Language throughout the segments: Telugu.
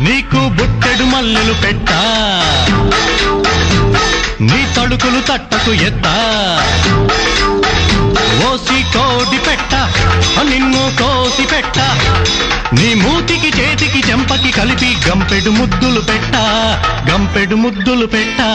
నీకు బుట్టెడు మల్లెలు పెట్టా నీ తడుకులు తట్టకు ఎత్తా ఓసి కోడి పెట్ట నిన్ను కోసి పెట్ట నీ మూతికి చేతికి చెంపకి కలిపి గంపెడు ముద్దులు పెట్టా గంపెడు ముద్దులు పెట్టా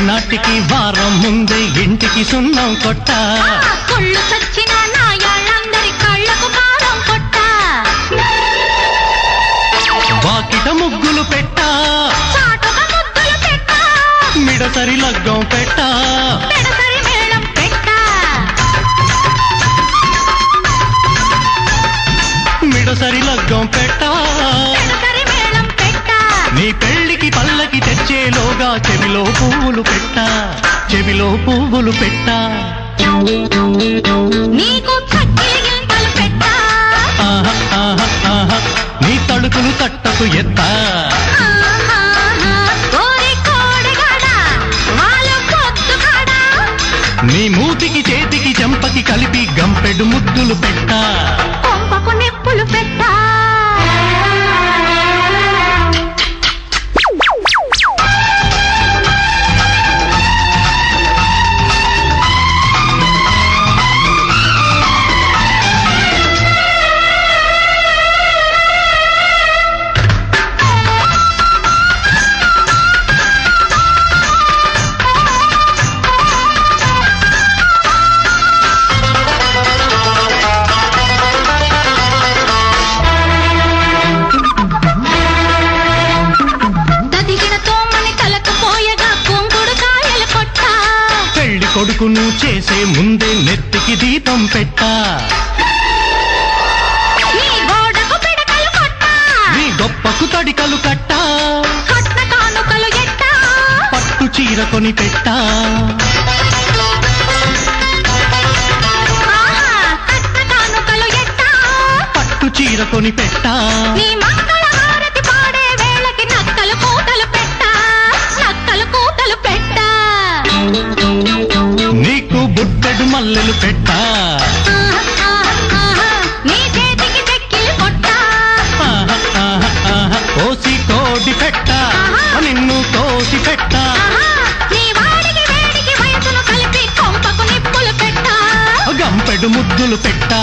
నాటికి వారం ముందే ఇంటికి సున్నం కొట్ట కొళ్ళు చచ్చిన నాయాళ్ళందరి కళ్ళకు కారం కొట్ట వాకిట ముగ్గులు పెట్టా చాటుగా ముద్దులు పెట్ట మిడసరి లగ్గం పెట్టా పెడసరి మేళం పెట్ట మిడసరి లగ్గం పెట్టా పెడసరి మేళం పెట్ట నీ పెళ్లికి పల్లకి తెచ్చేలోగా చెవిలో పువ్వులు పెట్టా చెవిలో పువ్వులు పెట్టా నీకు చక్కిలి గింతలు పెట్ట ఆహా ఆహా ఆహా నీ తడుకులు తట్టకు ఎత్తా ఓరి కోడిగాడ వాళ్ళ పొద్దుగాడ నీ మూతికి చేతికి చెంపకి కలిపి గంపెడు ముద్దులు పెట్టా కొంపకు నిప్పులు పెట్ట కొడుకును చేసే ముందే నెత్తికి దీపం పెట్టా నీ గోడకు పిడకలు కొట్టా నీ గొప్పకు తడికలు కట్టా కట్న కానుకలు ఎట్టా పట్టు చీర కొని పెట్టా కట్న కానుకలు ఎట్టా పట్టు చీర కొని పెట్టా నీ మంగళ హారతి పాడే వేళకి నక్కలు కూతలు పెట్టా నక్కలు కూతలు పెట్టా నీకు బుట్టెడు మల్లెలు పెట్టా నీ చేతికి చెక్కిలు కొట్టా కోసి కోడి పెట్టా నిన్ను కోసి పెట్టా నీ వాడికి వేడికి వయసును కలిపి కొంపకు నిప్పులు పెట్టా గంపెడు ముద్దులు పెట్టా